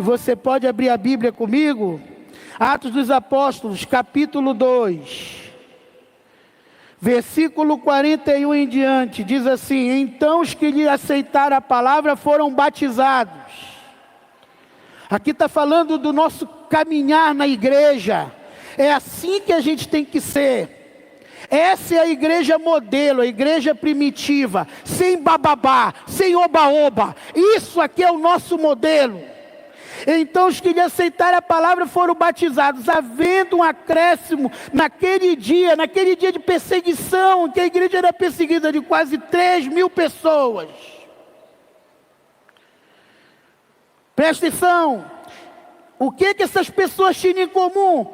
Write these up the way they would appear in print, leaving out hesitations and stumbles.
E você pode abrir a Bíblia comigo? Atos dos Apóstolos, capítulo 2. Versículo 41 em diante, diz assim: então os que lhe aceitaram a palavra foram batizados. Aqui está falando do nosso caminhar na igreja. É assim que a gente tem que ser. Essa é a igreja modelo, a igreja primitiva, sem bababá, sem oba-oba. Isso aqui é o nosso modelo. Então os que lhe aceitaram a palavra foram batizados, havendo um acréscimo naquele dia de perseguição, que a igreja era perseguida de quase 3.000 pessoas. Presta atenção, o que essas pessoas tinham em comum?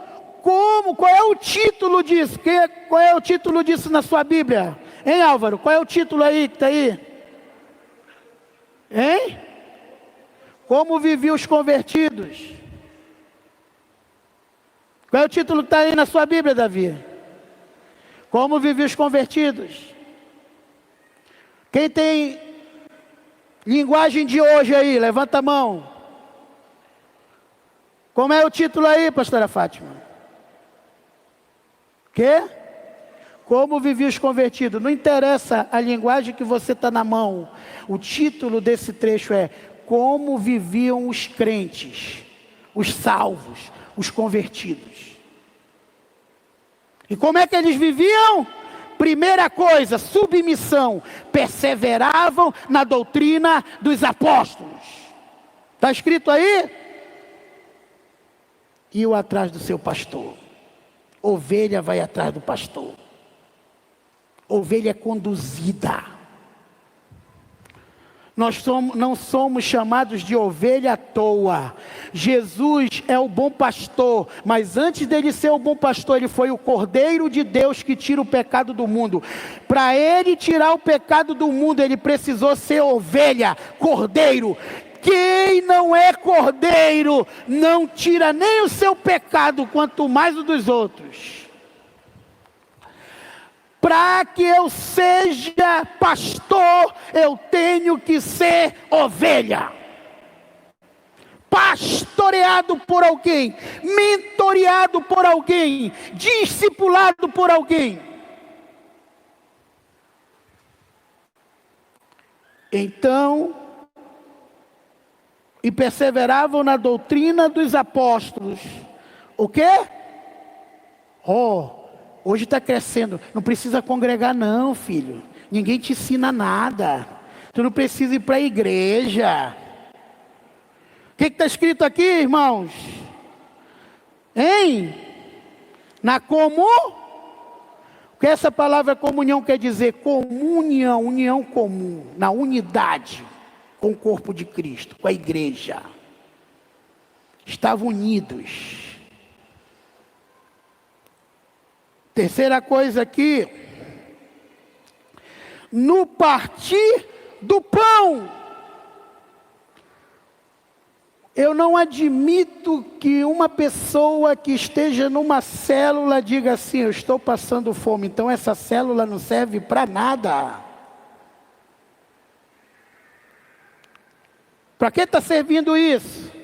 Qual é o título disso? Qual é o título disso na sua Bíblia? Hein, Álvaro? Qual é o título aí que está aí? Hein? Como viviam os convertidos? Qual é o título que está aí na sua Bíblia, Davi? Como viviam os convertidos? Quem tem linguagem de hoje aí? Levanta a mão. Como é o título aí, pastora Fátima? Quê? Como viviam os convertidos? Não interessa a linguagem que você está na mão. O título desse trecho é: como viviam os crentes, os salvos, os convertidos. E como é que eles viviam? Primeira coisa, submissão. Perseveravam na doutrina dos apóstolos. Está escrito aí? Iam atrás do seu pastor. Ovelha vai atrás do pastor. Ovelha é conduzida. Nós não somos chamados de ovelha à toa. Jesus é o bom pastor, mas antes dele ser o bom pastor, ele foi o Cordeiro de Deus que tira o pecado do mundo. Para ele tirar o pecado do mundo, ele precisou ser ovelha, cordeiro. Quem não é cordeiro, não tira nem o seu pecado, quanto mais o dos outros. Para que eu seja pastor, eu tenho que ser ovelha. Pastoreado por alguém, mentoreado por alguém, discipulado por alguém. Então, e perseveravam na doutrina dos apóstolos. O quê? Hoje está crescendo. Não precisa congregar não, filho. Ninguém te ensina nada. Tu não precisa ir para a igreja. O que está escrito aqui, irmãos? Hein? Na comum? O que essa palavra comunhão quer dizer? Comunhão, união comum. Na unidade com o corpo de Cristo, com a igreja. Estavam unidos. Terceira coisa aqui, no partir do pão. Eu não admito que uma pessoa que esteja numa célula diga assim: eu estou passando fome, então essa célula não serve para nada. Para que está servindo isso?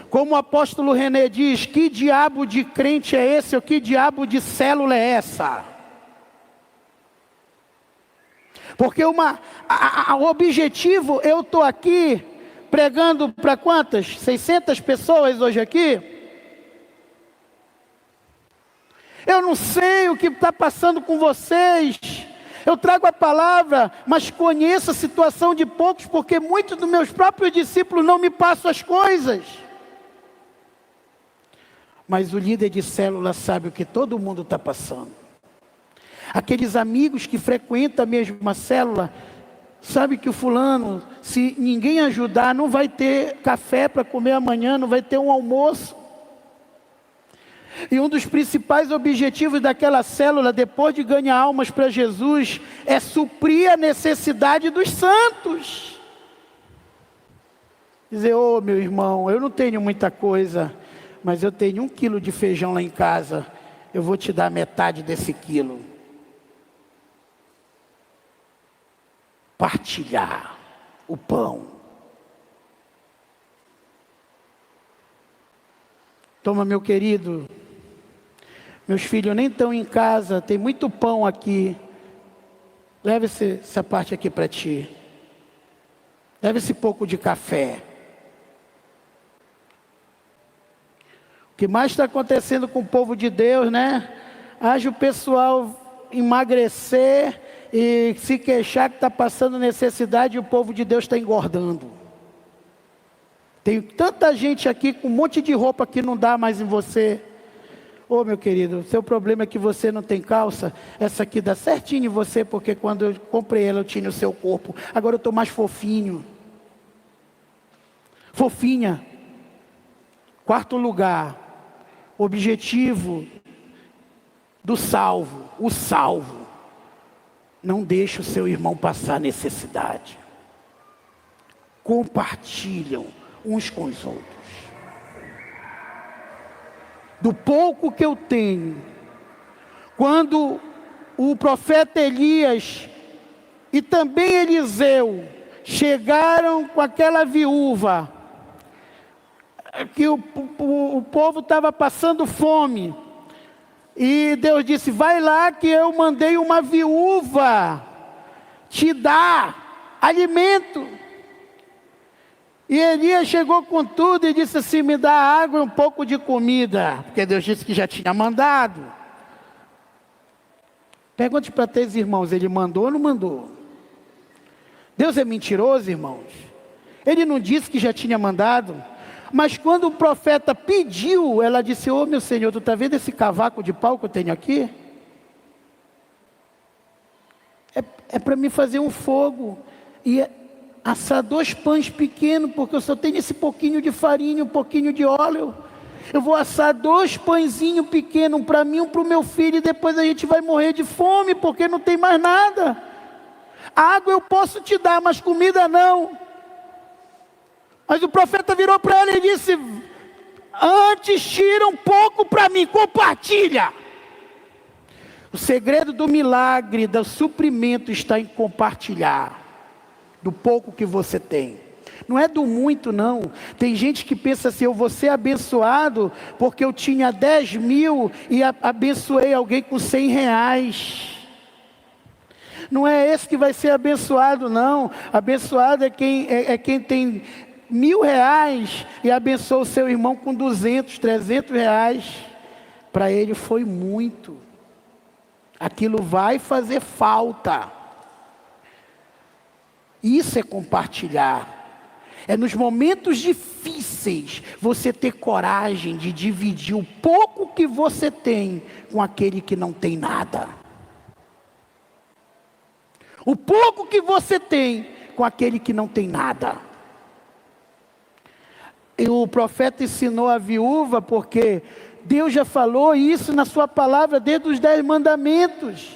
Como o apóstolo René diz, que diabo de crente é esse, ou que diabo de célula é essa? Porque o objetivo, eu estou aqui pregando para quantas? 600 pessoas hoje aqui? Eu não sei o que está passando com vocês. Eu trago a palavra, mas conheço a situação de poucos, porque muitos dos meus próprios discípulos não me passam as coisas. Mas o líder de célula sabe o que todo mundo está passando. Aqueles amigos que frequentam a mesma célula, sabe que o fulano, se ninguém ajudar, não vai ter café para comer amanhã, não vai ter um almoço. E um dos principais objetivos daquela célula, depois de ganhar almas para Jesus, é suprir a necessidade dos santos. Dizer: ô meu irmão, eu não tenho muita coisa, mas eu tenho 1 quilo de feijão lá em casa, eu vou te dar metade desse quilo. Partilhar o pão. Toma, meu querido, meus filhos nem estão em casa, tem muito pão aqui. Leva essa parte aqui para ti. Leva esse pouco de café. O que mais está acontecendo com o povo de Deus, né? Haja o pessoal emagrecer e se queixar que está passando necessidade e o povo de Deus está engordando. Tem tanta gente aqui com um monte de roupa que não dá mais em você. Ô, meu querido, seu problema é que você não tem calça. Essa aqui dá certinho em você, porque quando eu comprei ela eu tinha o seu corpo. Agora eu estou mais fofinho. Fofinha. Quarto lugar, objetivo do salvo, o salvo. Não deixe o seu irmão passar necessidade. Compartilham uns com os outros. Do pouco que eu tenho, quando o profeta Elias e também Eliseu chegaram com aquela viúva, que o povo estava passando fome, e Deus disse: vai lá que eu mandei uma viúva te dar alimento. E Elias chegou com tudo e disse assim: me dá água e um pouco de comida, porque Deus disse que já tinha mandado. Pergunte para teus irmãos, ele mandou ou não mandou? Deus é mentiroso, irmãos? Ele não disse que já tinha mandado? Mas quando o profeta pediu, ela disse: ô meu Senhor, tu está vendo esse cavaco de pau que eu tenho aqui? É para me fazer um fogo e assar 2 pães pequenos, porque eu só tenho esse pouquinho de farinha, um pouquinho de óleo. Eu vou assar 2 pãezinhos pequenos, um para mim, um para o meu filho, e depois a gente vai morrer de fome, porque não tem mais nada. Água eu posso te dar, mas comida não. Mas o profeta virou para ela e disse: antes tira um pouco para mim, compartilha. O segredo do milagre, do suprimento, está em compartilhar do pouco que você tem. Não é do muito, não. Tem gente que pensa assim: eu vou ser abençoado porque eu tinha 10 mil e abençoei alguém com 100 reais. Não é esse que vai ser abençoado, não. Abençoado é quem tem 1.000 reais e abençoa o seu irmão com 200, 300 reais. Para ele foi muito. Aquilo vai fazer falta. Isso é compartilhar. É nos momentos difíceis você ter coragem de dividir o pouco que você tem com aquele que não tem nada. O pouco que você tem com aquele que não tem nada. E o profeta ensinou a viúva, porque Deus já falou isso na sua palavra desde os 10 mandamentos.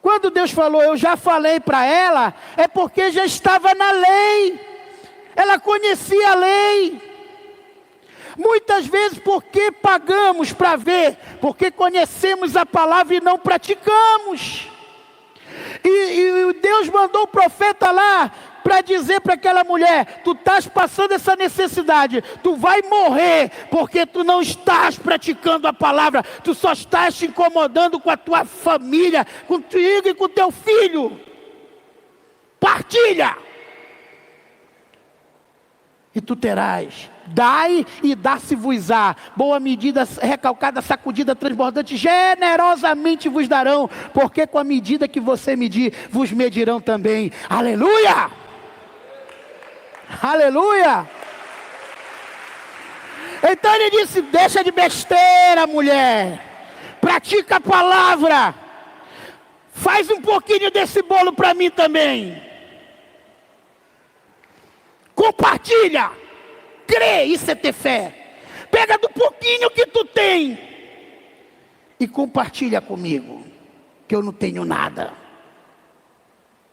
Quando Deus falou, eu já falei para ela, é porque já estava na lei. Ela conhecia a lei. Muitas vezes porque pagamos para ver, porque conhecemos a palavra e não praticamos. E Deus mandou o profeta lá para dizer para aquela mulher: tu estás passando essa necessidade, tu vai morrer, porque tu não estás praticando a palavra, tu só estás te incomodando com a tua família, contigo e com teu filho. Partilha, e tu terás. Dai e dar-se-vos-á. Boa medida, recalcada, sacudida, transbordante, generosamente vos darão, porque com a medida que você medir, vos medirão também. Aleluia! Aleluia! Então ele disse: deixa de besteira, mulher, pratica a palavra, faz um pouquinho desse bolo para mim também, compartilha, crê, isso é ter fé. Pega do pouquinho que tu tem e compartilha comigo, que eu não tenho nada.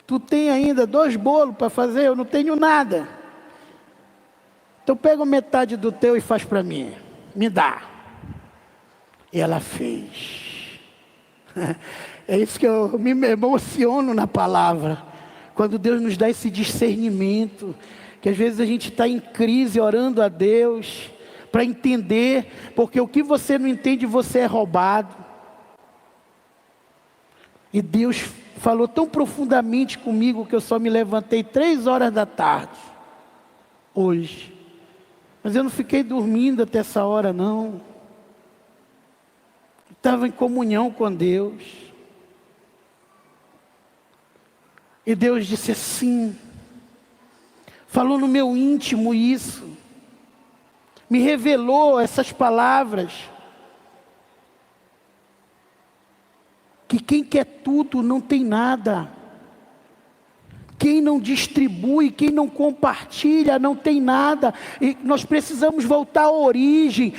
Tu tem ainda 2 bolos para fazer, eu não tenho nada. Então pega metade do teu e faz para mim, me dá. E ela fez. É isso que eu me emociono na palavra, quando Deus nos dá esse discernimento, que às vezes a gente está em crise orando a Deus, para entender, porque o que você não entende, você é roubado. E Deus falou tão profundamente comigo que eu só me levantei 3 horas da tarde, hoje. Mas eu não fiquei dormindo até essa hora, não. Estava em comunhão com Deus. E Deus disse assim, falou no meu íntimo isso, me revelou essas palavras, que quem quer tudo não tem nada, quem não distribui, quem não compartilha não tem nada. E nós precisamos voltar à origem,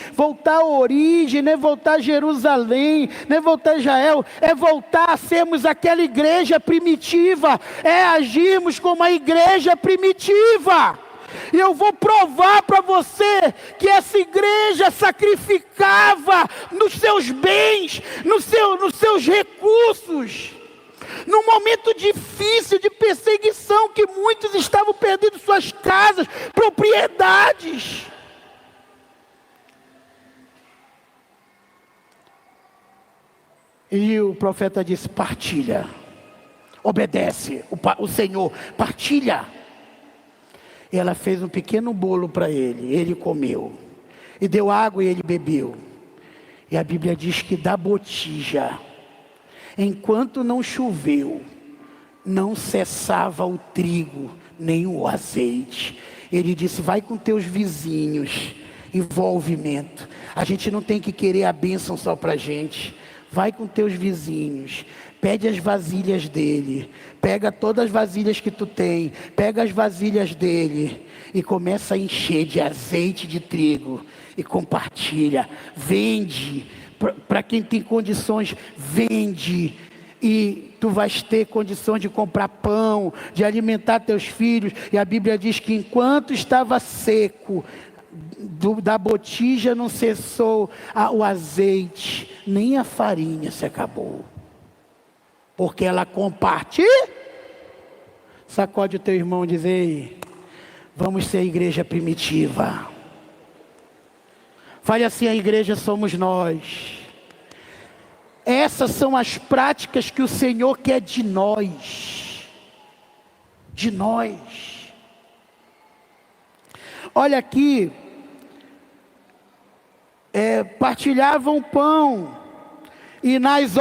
não é voltar a Jerusalém, não é voltar a Israel, é voltar a sermos aquela igreja primitiva, é agirmos como a igreja primitiva. E eu vou provar para você que essa igreja sacrificava nos seus bens, nos seus recursos. Num momento difícil de perseguição, que muitos estavam perdendo suas casas, propriedades. E o profeta disse, partilha, obedece o Senhor, partilha. E ela fez um pequeno bolo para ele comeu, e deu água e ele bebeu. E a Bíblia diz que da botija, enquanto não choveu, não cessava o trigo, nem o azeite. Ele disse, vai com teus vizinhos, envolvimento. A gente não tem que querer a bênção só para a gente. Vai com teus vizinhos, pede as vasilhas dele, pega todas as vasilhas que tu tem, pega as vasilhas dele e começa a encher de azeite de trigo e compartilha, vende, para quem tem condições, vende, e tu vais ter condições de comprar pão, de alimentar teus filhos. E a Bíblia diz que enquanto estava seco, da botija não cessou o azeite, nem a farinha se acabou, porque ela compartilha. Sacode o teu irmão e diz, ei, vamos ser a igreja primitiva. Fale assim, a igreja somos nós. Essas são as práticas que o Senhor quer de nós. De nós. Olha aqui, partilhavam pão, e nas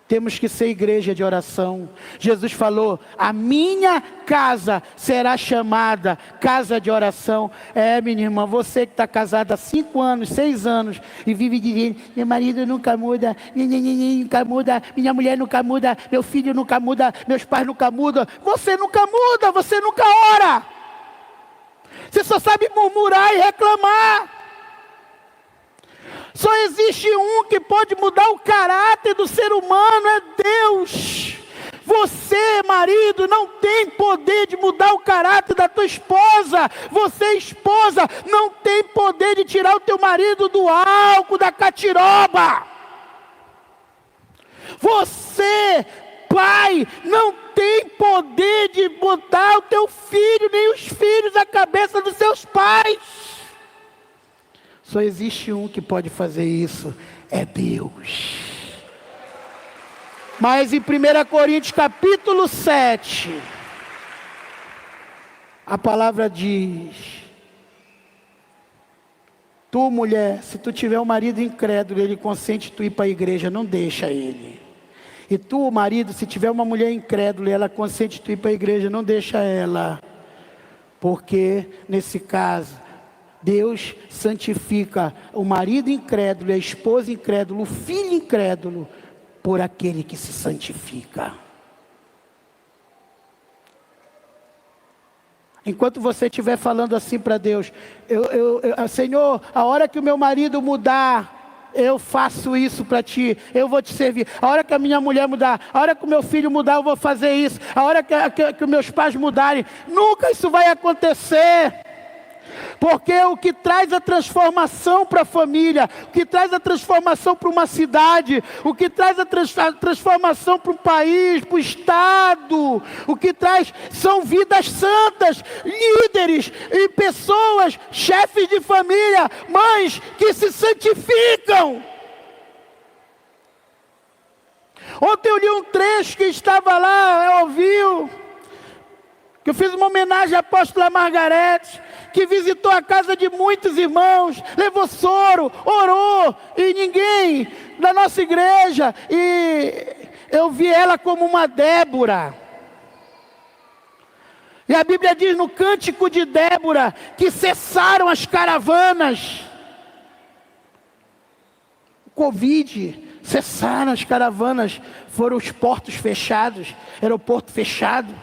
temos que ser igreja de oração. Jesus falou, a minha casa será chamada casa de oração. Minha irmã, você que está casada há 5 anos, 6 anos, e vive dizendo, meu marido nunca muda, nunca muda, minha mulher nunca muda, meu filho nunca muda, meus pais nunca mudam. Você nunca muda, você nunca ora. Você só sabe murmurar e reclamar. Só existe um que pode mudar o caráter do ser humano, é Deus. Você, marido, não tem poder de mudar o caráter da tua esposa. Você, esposa, não tem poder de tirar o teu marido do álcool, da catiroba. Você, pai, não tem poder de botar o teu filho, nem os filhos à cabeça dos seus pais. Só existe um que pode fazer isso, é Deus. Mas em 1 Coríntios capítulo 7, a palavra diz, tu mulher, se tu tiver um marido incrédulo, ele consente tu ir para a igreja, não deixa ele. E tu, marido, se tiver uma mulher incrédula e ela consente tu ir para a igreja, não deixa ela. Porque nesse caso, Deus santifica o marido incrédulo, a esposa incrédula, o filho incrédulo, por aquele que se santifica. Enquanto você estiver falando assim para Deus, Senhor, a hora que o meu marido mudar, eu faço isso para ti, eu vou te servir. A hora que a minha mulher mudar, a hora que o meu filho mudar, eu vou fazer isso. A hora que meus pais mudarem, nunca isso vai acontecer. Porque o que traz a transformação para a família, o que traz a transformação para uma cidade, o que traz a transformação para um país, para o estado, o que traz são vidas santas, líderes e pessoas, chefes de família, mães que se santificam. Ontem eu li um trecho que estava lá, ouviu, que eu fiz uma homenagem à apóstola Margarete, que visitou a casa de muitos irmãos, levou soro, orou, e ninguém da nossa igreja, e eu vi ela como uma Débora. E a Bíblia diz no cântico de Débora, que cessaram as caravanas. O Covid, cessaram as caravanas, foram os portos fechados, aeroporto fechado.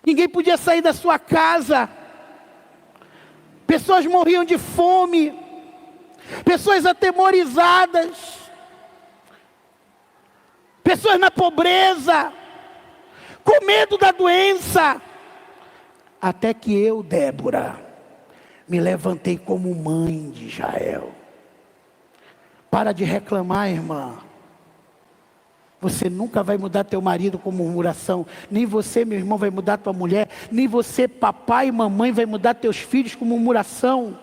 Ninguém podia sair da sua casa. Pessoas morriam de fome. Pessoas atemorizadas. Pessoas na pobreza. Com medo da doença. Até que eu, Débora, me levantei como mãe de Israel. Para de reclamar, irmã. Você nunca vai mudar teu marido com murmuração. Nem você, meu irmão, vai mudar tua mulher. Nem você, papai e mamãe, vai mudar teus filhos com murmuração.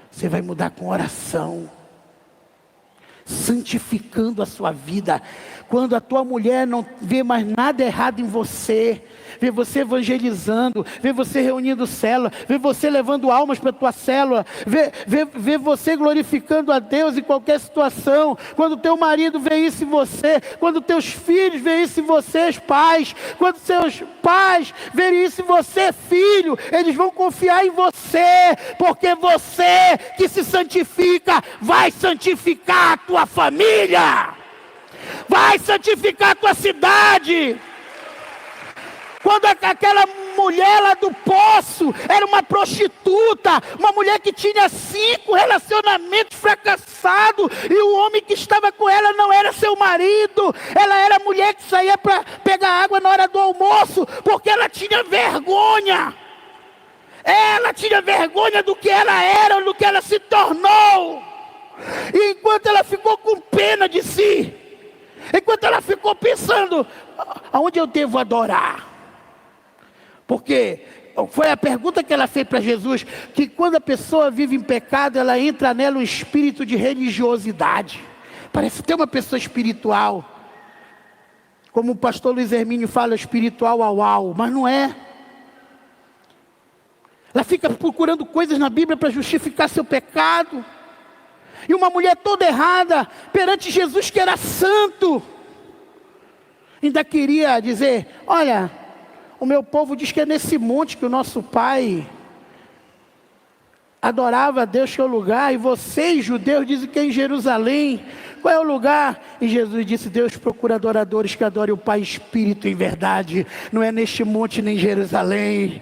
Você vai mudar com oração. Santificando a sua vida. Quando a tua mulher não vê mais nada errado em você, vê você evangelizando, vê você reunindo célula, vê você levando almas para a tua célula, vê você glorificando a Deus em qualquer situação. Quando teu marido vê isso em você, quando teus filhos veem isso em você, os pais, quando seus pais verem isso em você, filho, eles vão confiar em você, porque você que se santifica, vai santificar a tua família. Vai santificar a tua cidade. Quando aquela mulher lá do poço era uma prostituta, uma mulher que tinha 5 relacionamentos fracassados, e o homem que estava com ela não era seu marido, ela era a mulher que saía para pegar água na hora do almoço, porque ela tinha vergonha. Ela tinha vergonha do que ela era, do que ela se tornou. E enquanto ela ficou com pena de si, enquanto ela ficou pensando, aonde eu devo adorar? Porque foi a pergunta que ela fez para Jesus, que quando a pessoa vive em pecado, ela entra nela um espírito de religiosidade. Parece ter uma pessoa espiritual. Como o pastor Luiz Hermínio fala, espiritual au, mas não é. Ela fica procurando coisas na Bíblia para justificar seu pecado. E uma mulher toda errada, perante Jesus que era santo, ainda queria dizer, olha, o meu povo diz que é nesse monte que o nosso pai adorava a Deus, que é o lugar, e vocês, judeus, dizem que é em Jerusalém. Qual é o lugar? E Jesus disse, Deus procura adoradores que adorem o Pai Espírito em verdade. Não é neste monte nem em Jerusalém,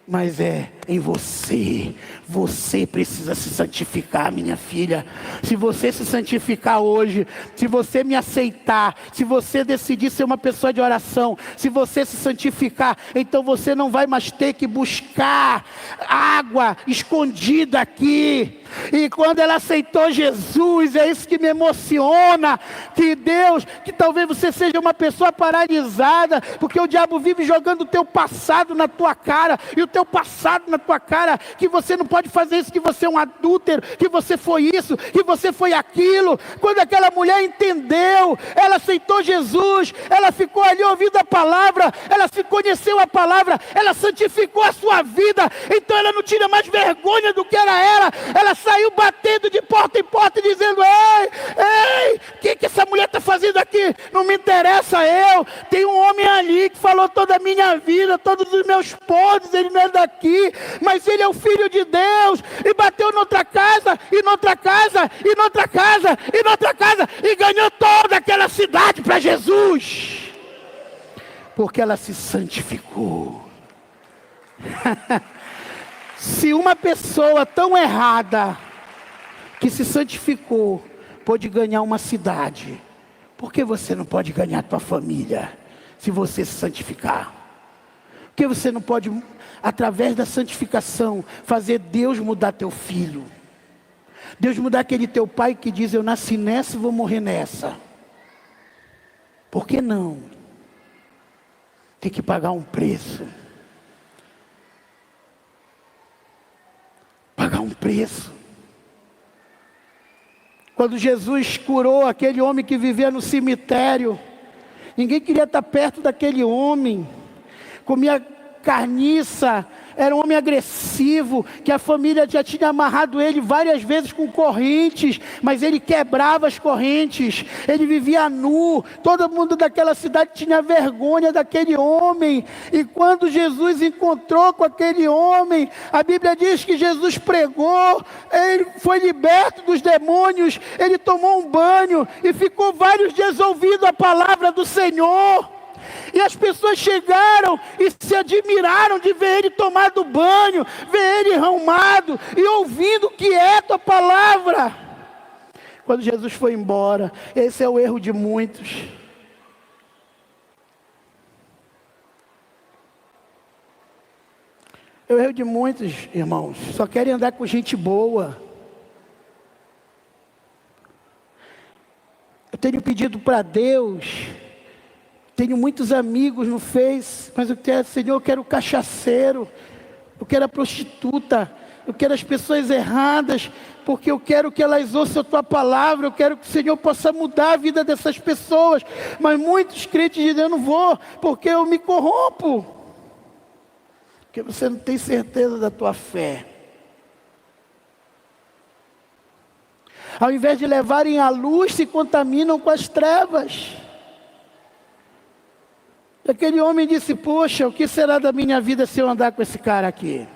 mas é em você. Você precisa se santificar, minha filha. Se você se santificar hoje, se você me aceitar, se você decidir ser uma pessoa de oração, se você se santificar, então você não vai mais ter que buscar água escondida aqui. E quando ela aceitou Jesus, é isso que me emociona, que Deus, que talvez você seja uma pessoa paralisada, porque o diabo vive jogando o teu passado na tua cara, e o teu passado na tua cara, que você não pode fazer isso, que você é um adúltero, que você foi isso, que você foi aquilo. Quando aquela mulher entendeu, ela aceitou Jesus, ela ficou ali ouvindo a palavra, ela se conheceu a palavra, ela santificou a sua vida, então ela não tinha mais vergonha do que ela era, ela saiu batendo de porta em porta, dizendo, ei, o que essa mulher está fazendo aqui? Não me interessa eu, tem um homem ali que falou toda a minha vida, todos os meus podres, ele não é daqui, mas ele é o Filho de Deus, e bateu noutra casa, e noutra casa, e noutra casa, e noutra casa, e ganhou toda aquela cidade para Jesus, porque ela se santificou. Se uma pessoa tão errada, que se santificou, pôde ganhar uma cidade, por que você não pode ganhar a tua família, se você se santificar? Porque você não pode, através da santificação, fazer Deus mudar teu filho. Deus mudar aquele teu pai que diz: eu nasci nessa e vou morrer nessa. Por que não? Tem que pagar um preço. Pagar um preço. Quando Jesus curou aquele homem que vivia no cemitério, ninguém queria estar perto daquele homem. Comia carniça, era um homem agressivo, que a família já tinha amarrado ele várias vezes com correntes, mas ele quebrava as correntes, ele vivia nu, todo mundo daquela cidade tinha vergonha daquele homem. E quando Jesus encontrou com aquele homem, a Bíblia diz que Jesus pregou, ele foi liberto dos demônios, ele tomou um banho e ficou vários dias ouvindo a palavra do Senhor. E as pessoas chegaram e se admiraram de ver ele tomado banho, ver ele arrumado e ouvindo quieto a palavra. Quando Jesus foi embora, esse é o erro de muitos. É o erro de muitos, irmãos, só querem andar com gente boa. Eu tenho pedido para Deus. Tenho muitos amigos no Face, mas eu quero, Senhor, eu quero o cachaceiro, eu quero a prostituta, eu quero as pessoas erradas, porque eu quero que elas ouçam a Tua palavra, eu quero que o Senhor possa mudar a vida dessas pessoas. Mas muitos crentes dizem: eu não vou, porque eu me corrompo, porque você não tem certeza da tua fé. Ao invés de levarem a luz, se contaminam com as trevas. Aquele homem disse: poxa, o que será da minha vida se eu andar com esse cara aqui?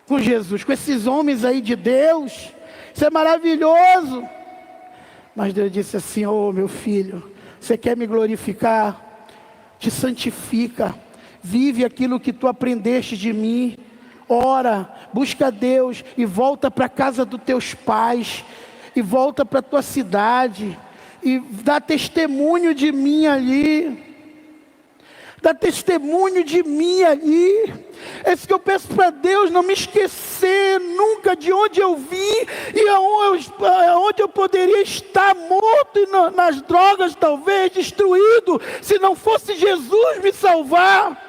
Com Jesus, com esses homens aí de Deus, isso é maravilhoso. Mas Deus disse assim: oh meu filho, você quer me glorificar? Te santifica, vive aquilo que tu aprendeste de mim, ora, busca Deus e volta para a casa dos teus pais, e volta para a tua cidade, e dá testemunho de mim ali. Dá testemunho de mim ali. É isso que eu peço para Deus, não me esquecer nunca de onde eu vim e aonde eu poderia estar morto e nas drogas, talvez destruído, se não fosse Jesus me salvar.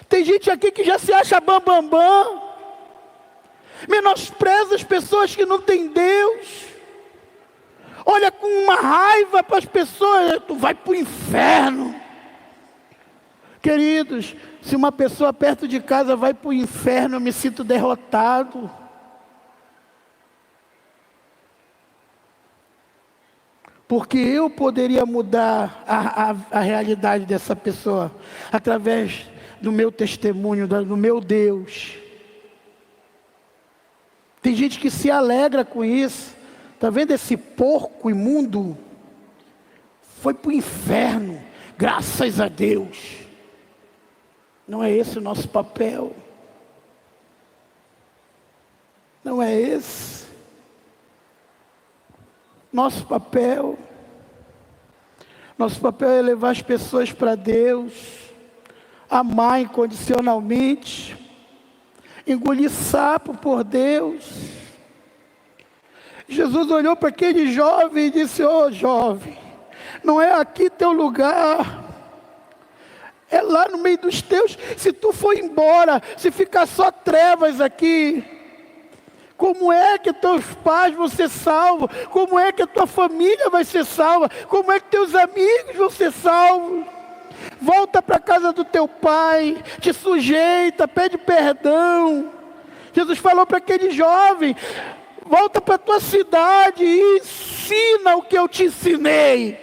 Tem gente aqui que já se acha bambambam, menospreza as pessoas que não têm Deus. Olha com uma raiva para as pessoas: tu vai para o inferno. Queridos, se uma pessoa perto de casa vai para o inferno, eu me sinto derrotado. Porque eu poderia mudar a realidade dessa pessoa, através do meu testemunho, do meu Deus. Tem gente que se alegra com isso. Está vendo esse porco imundo? Foi para o inferno, graças a Deus. Não é esse o nosso papel. Não é esse. Nosso papel é levar as pessoas para Deus, amar incondicionalmente, engolir sapo por Deus. Jesus olhou para aquele jovem e disse: ô jovem, não é aqui teu lugar, é lá no meio dos teus. Se tu for embora, se ficar só trevas aqui, como é que teus pais vão ser salvos? Como é que a tua família vai ser salva? Como é que teus amigos vão ser salvos? Volta para a casa do teu pai, te sujeita, pede perdão. Jesus falou para aquele jovem: volta para a tua cidade e ensina o que eu te ensinei.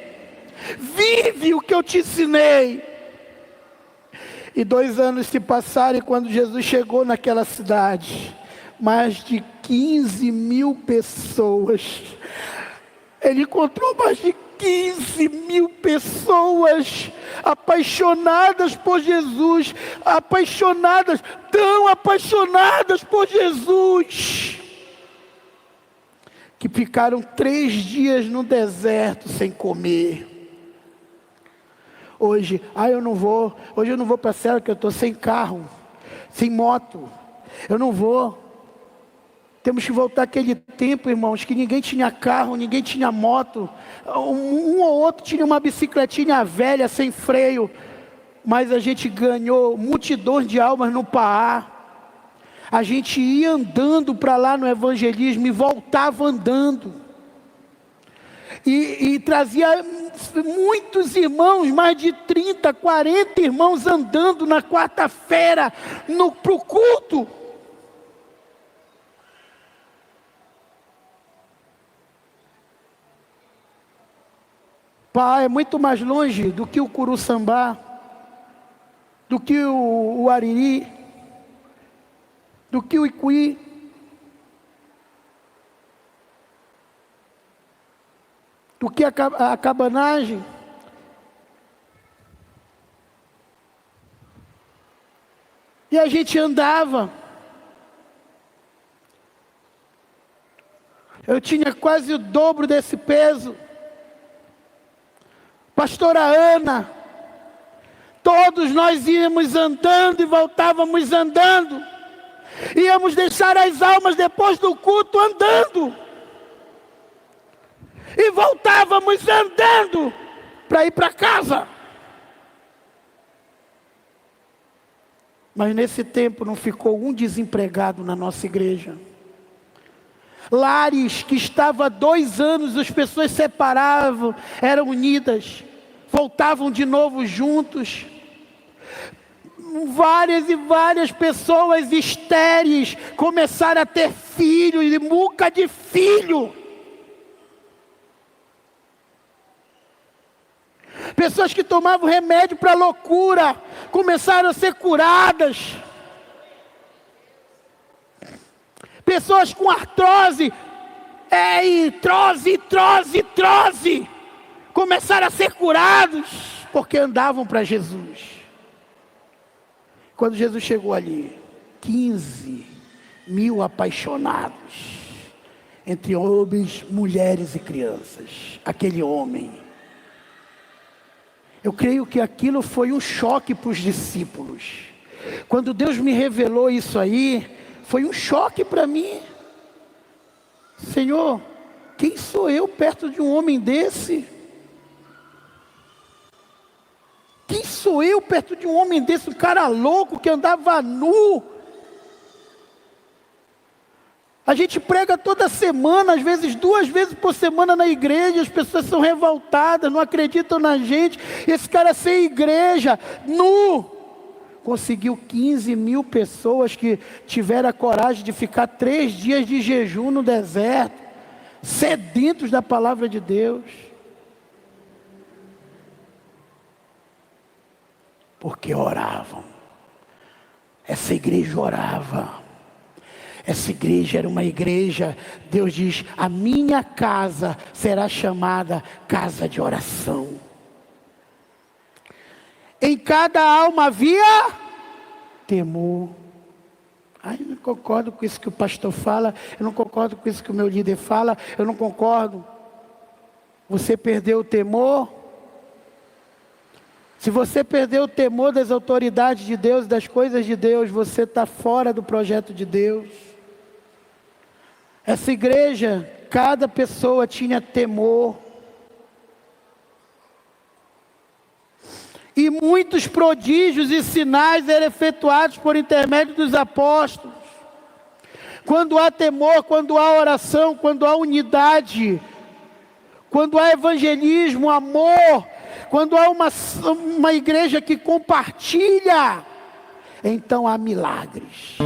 Vive o que eu te ensinei. E 2 anos se passaram, e quando Jesus chegou naquela cidade, mais de 15 mil pessoas. Ele encontrou mais de 15 mil pessoas apaixonadas por Jesus, tão apaixonadas por Jesus, que ficaram 3 dias no deserto sem comer. Hoje, eu não vou. Hoje eu não vou para a célula porque eu estou sem carro, sem moto. Eu não vou. Temos que voltar àquele tempo, irmãos, que ninguém tinha carro, ninguém tinha moto. Um ou outro tinha uma bicicletinha velha, sem freio. Mas a gente ganhou multidões de almas no Pará. A gente ia andando para lá no evangelismo e voltava andando. E trazia muitos irmãos, mais de 30, 40 irmãos andando na quarta-feira para o culto. Pai, é muito mais longe do que o Curuçambá, do que o Ariri, do que o Icuí. Do que a cabanagem. E a gente andava. Eu tinha quase o dobro desse peso. Pastora Ana, todos nós íamos andando e voltávamos andando. Íamos deixar as almas depois do culto andando. E voltávamos andando para ir para casa. Mas nesse tempo não ficou um desempregado na nossa igreja. Lares que estava há 2 anos, as pessoas separavam, eram unidas, voltavam de novo juntos. Várias e várias pessoas estéreis começaram a ter filhos, e muca de filho. Pessoas que tomavam remédio para loucura começaram a ser curadas. Pessoas com artrose, trose, começaram a ser curados porque andavam para Jesus. Quando Jesus chegou ali, 15 mil apaixonados, entre homens, mulheres e crianças. Aquele homem. Eu creio que aquilo foi um choque para os discípulos. Quando Deus me revelou isso aí, foi um choque para mim. Senhor, quem sou eu perto de um homem desse? Quem sou eu perto de um homem desse? Um cara louco que andava nu. A gente prega toda semana, às vezes 2 vezes por semana na igreja. As pessoas são revoltadas, não acreditam na gente. Esse cara sem igreja, nu, conseguiu 15 mil pessoas que tiveram a coragem de ficar 3 dias de jejum no deserto, sedentos da palavra de Deus. Porque oravam. Essa igreja orava. Essa igreja era uma igreja, Deus diz, a minha casa será chamada casa de oração. Em cada alma havia temor. Eu não concordo com isso que o pastor fala, eu não concordo com isso que o meu líder fala, eu não concordo. Você perdeu o temor? Se você perdeu o temor das autoridades de Deus, das coisas de Deus, você está fora do projeto de Deus. Essa igreja, cada pessoa tinha temor. E muitos prodígios e sinais eram efetuados por intermédio dos apóstolos. Quando há temor, quando há oração, quando há unidade, quando há evangelismo, amor, quando há uma igreja que compartilha, então há milagres.